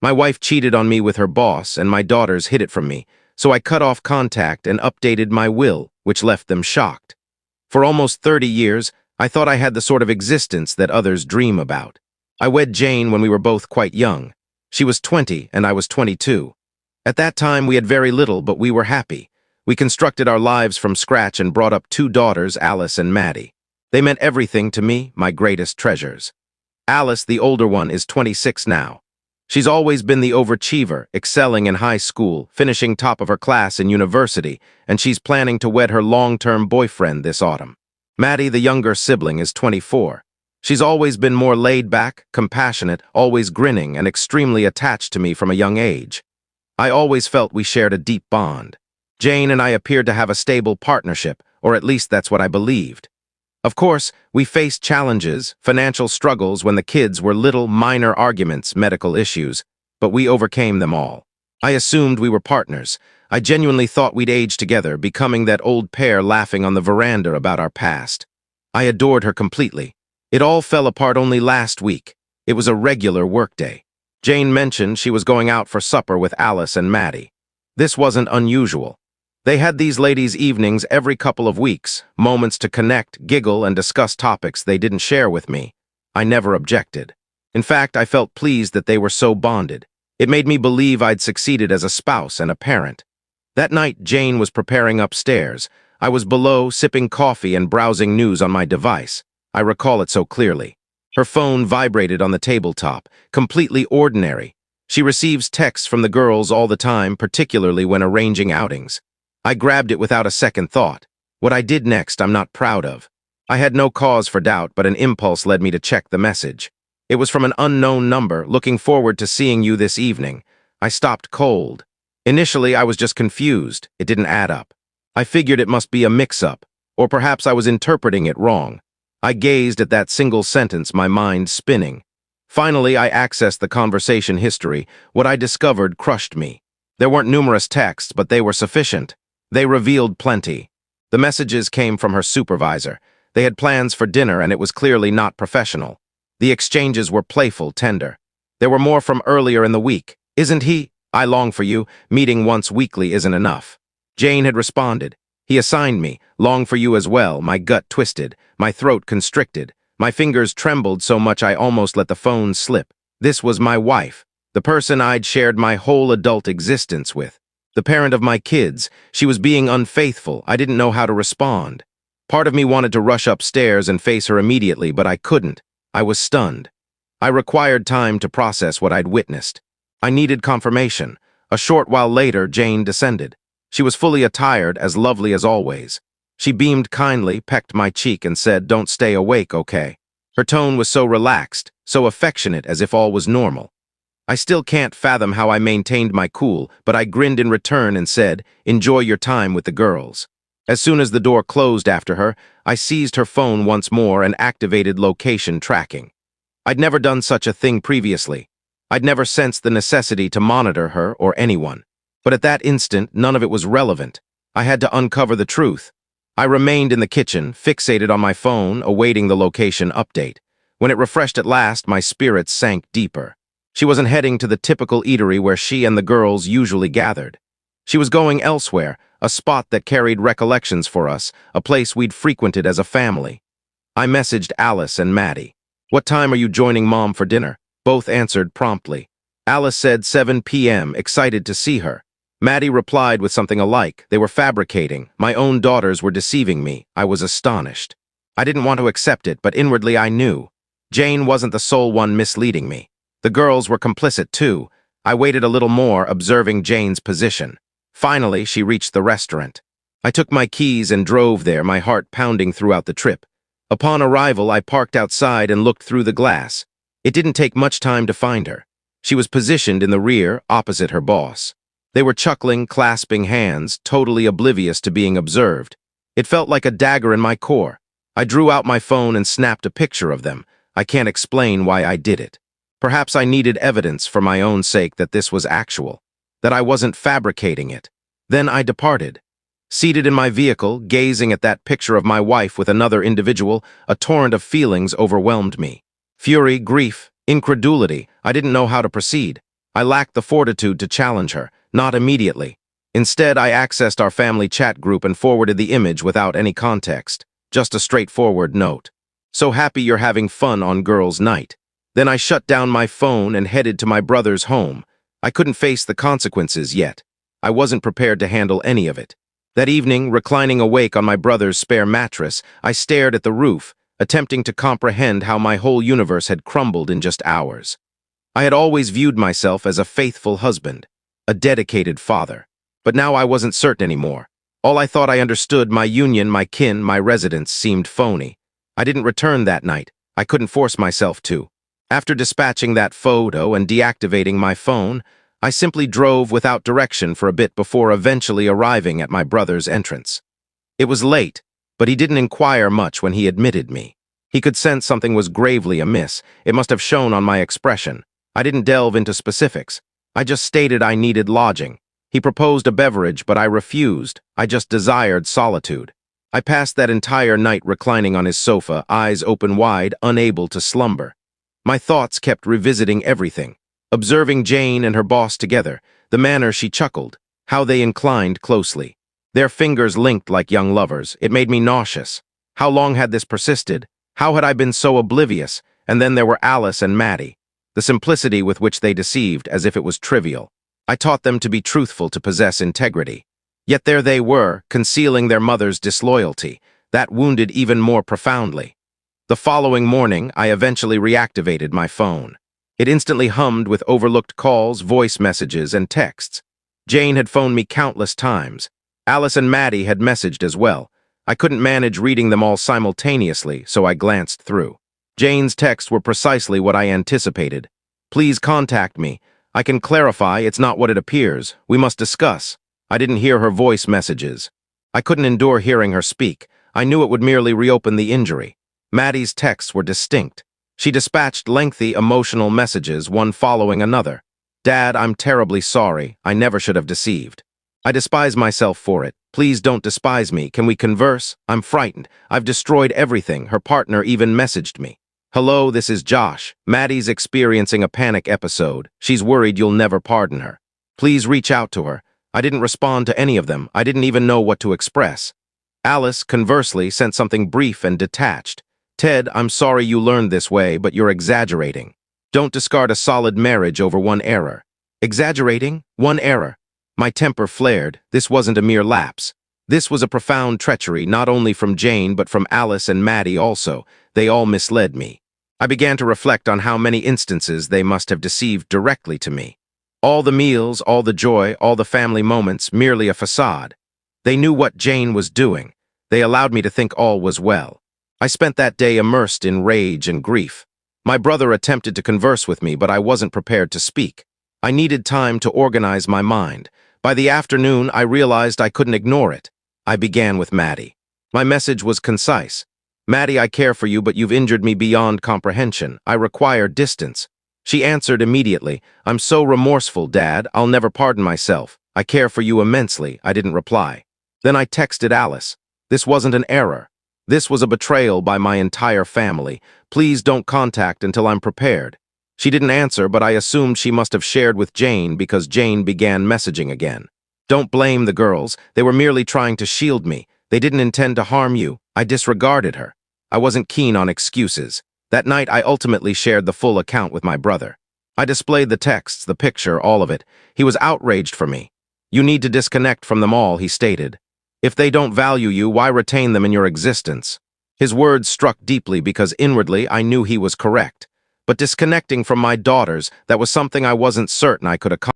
My wife cheated on me with her boss, and my daughters hid it from me, so I cut off contact and updated my will, which left them shocked. For almost 30 years, I thought I had the sort of existence that others dream about. I wed Jane when we were both quite young. She was 20 and I was 22. At that time, we had very little, but we were happy. We constructed our lives from scratch and brought up 2 daughters, Alice and Maddie. They meant everything to me, my greatest treasures. Alice, the older one, is 26 now. She's always been the overachiever, excelling in high school, finishing top of her class in university, and she's planning to wed her long-term boyfriend this autumn. Maddie, the younger sibling, is 24. She's always been more laid-back, compassionate, always grinning, and extremely attached to me from a young age. I always felt we shared a deep bond. Jane and I appeared to have a stable partnership, or at least that's what I believed. Of course, we faced challenges, financial struggles when the kids were little, minor arguments, medical issues, but we overcame them all. I assumed we were partners. I genuinely thought we'd age together, becoming that old pair laughing on the veranda about our past. I adored her completely. It all fell apart only last week. It was a regular workday. Jane mentioned she was going out for supper with Alice and Maddie. This wasn't unusual. They had these ladies' evenings every couple of weeks, moments to connect, giggle, and discuss topics they didn't share with me. I never objected. In fact, I felt pleased that they were so bonded. It made me believe I'd succeeded as a spouse and a parent. That night, Jane was preparing upstairs. I was below, sipping coffee and browsing news on my device. I recall it so clearly. Her phone vibrated on the tabletop, completely ordinary. She receives texts from the girls all the time, particularly when arranging outings. I grabbed it without a second thought. What I did next, I'm not proud of. I had no cause for doubt, but an impulse led me to check the message. It was from an unknown number, looking forward to seeing you this evening. I stopped cold. Initially, I was just confused. It didn't add up. I figured it must be a mix-up, or perhaps I was interpreting it wrong. I gazed at that single sentence, my mind spinning. Finally, I accessed the conversation history. What I discovered crushed me. There weren't numerous texts, but they were sufficient. They revealed plenty. The messages came from her supervisor. They had plans for dinner, and it was clearly not professional. The exchanges were playful, tender. There were more from earlier in the week. Isn't he? I long for you. Meeting once weekly isn't enough. Jane had responded. He assigned me. Long for you as well. My gut twisted. My throat constricted. My fingers trembled so much I almost let the phone slip. This was my wife, the person I'd shared my whole adult existence with. The parent of my kids. She was being unfaithful. I didn't know how to respond. Part of me wanted to rush upstairs and face her immediately, but I couldn't. I was stunned. I required time to process what I'd witnessed. I needed confirmation. A short while later, Jane descended. She was fully attired, as lovely as always. She beamed kindly, pecked my cheek, and said, "Don't stay awake, okay?" Her tone was so relaxed, so affectionate, as if all was normal. I still can't fathom how I maintained my cool, but I grinned in return and said, "Enjoy your time with the girls." As soon as the door closed after her, I seized her phone once more and activated location tracking. I'd never done such a thing previously. I'd never sensed the necessity to monitor her or anyone. But at that instant, none of it was relevant. I had to uncover the truth. I remained in the kitchen, fixated on my phone, awaiting the location update. When it refreshed at last, my spirits sank deeper. She wasn't heading to the typical eatery where she and the girls usually gathered. She was going elsewhere, a spot that carried recollections for us, a place we'd frequented as a family. I messaged Alice and Maddie. "What time are you joining Mom for dinner?" Both answered promptly. Alice said 7 p.m., excited to see her. Maddie replied with something alike. They were fabricating. My own daughters were deceiving me. I was astonished. I didn't want to accept it, but inwardly I knew. Jane wasn't the sole one misleading me. The girls were complicit too. I waited a little more, observing Jane's position. Finally, she reached the restaurant. I took my keys and drove there, my heart pounding throughout the trip. Upon arrival, I parked outside and looked through the glass. It didn't take much time to find her. She was positioned in the rear, opposite her boss. They were chuckling, clasping hands, totally oblivious to being observed. It felt like a dagger in my core. I drew out my phone and snapped a picture of them. I can't explain why I did it. Perhaps I needed evidence for my own sake that this was actual, that I wasn't fabricating it. Then I departed. Seated in my vehicle, gazing at that picture of my wife with another individual, a torrent of feelings overwhelmed me. Fury, grief, incredulity. I didn't know how to proceed. I lacked the fortitude to challenge her, not immediately. Instead, I accessed our family chat group and forwarded the image without any context, just a straightforward note. "So happy you're having fun on girls' night." Then I shut down my phone and headed to my brother's home. I couldn't face the consequences yet. I wasn't prepared to handle any of it. That evening, reclining awake on my brother's spare mattress, I stared at the roof, attempting to comprehend how my whole universe had crumbled in just hours. I had always viewed myself as a faithful husband, a dedicated father. But now I wasn't certain anymore. All I thought I understood, my union, my kin, my residence, seemed phony. I didn't return that night. I couldn't force myself to. After dispatching that photo and deactivating my phone, I simply drove without direction for a bit before eventually arriving at my brother's entrance. It was late, but he didn't inquire much when he admitted me. He could sense something was gravely amiss. It must have shown on my expression. I didn't delve into specifics. I just stated I needed lodging. He proposed a beverage, but I refused. I just desired solitude. I passed that entire night reclining on his sofa, eyes open wide, unable to slumber. My thoughts kept revisiting everything. Observing Jane and her boss together, the manner she chuckled, how they inclined closely. Their fingers linked like young lovers. It made me nauseous. How long had this persisted? How had I been so oblivious? And then there were Alice and Maddie. The simplicity with which they deceived, as if it was trivial. I taught them to be truthful, to possess integrity. Yet there they were, concealing their mother's disloyalty. That wounded even more profoundly. The following morning, I eventually reactivated my phone. It instantly hummed with overlooked calls, voice messages, and texts. Jane had phoned me countless times. Alice and Maddie had messaged as well. I couldn't manage reading them all simultaneously, so I glanced through. Jane's texts were precisely what I anticipated. "Please contact me. I can clarify, it's not what it appears. We must discuss." I didn't hear her voice messages. I couldn't endure hearing her speak. I knew it would merely reopen the injury. Maddie's texts were distinct. She dispatched lengthy, emotional messages, one following another. "Dad, I'm terribly sorry. I never should have deceived. I despise myself for it. Please don't despise me. Can we converse? I'm frightened. I've destroyed everything." Her partner even messaged me. "Hello, this is Josh. Maddie's experiencing a panic episode. She's worried you'll never pardon her. Please reach out to her." I didn't respond to any of them. I didn't even know what to express. Alice, conversely, sent something brief and detached. "Ted, I'm sorry you learned this way, but you're exaggerating. Don't discard a solid marriage over one error." Exaggerating? One error? My temper flared. This wasn't a mere lapse. This was a profound treachery, not only from Jane, but from Alice and Maddie also. They all misled me. I began to reflect on how many instances they must have deceived directly to me. All the meals, all the joy, all the family moments, merely a facade. They knew what Jane was doing. They allowed me to think all was well. I spent that day immersed in rage and grief. My brother attempted to converse with me, but I wasn't prepared to speak. I needed time to organize my mind. By the afternoon, I realized I couldn't ignore it. I began with Maddie. My message was concise. "Maddie, I care for you, but you've injured me beyond comprehension. I require distance." She answered immediately, "I'm so remorseful, Dad. I'll never pardon myself. I care for you immensely." I didn't reply. Then I texted Alice. "This wasn't an error. This was a betrayal by my entire family. Please don't contact until I'm prepared." She didn't answer, but I assumed she must have shared with Jane because Jane began messaging again. "Don't blame the girls. They were merely trying to shield me. They didn't intend to harm you." I disregarded her. I wasn't keen on excuses. That night, I ultimately shared the full account with my brother. I displayed the texts, the picture, all of it. He was outraged for me. "You need to disconnect from them all," he stated. "If they don't value you, why retain them in your existence?" His words struck deeply because inwardly I knew he was correct. But disconnecting from my daughters, that was something I wasn't certain I could accomplish.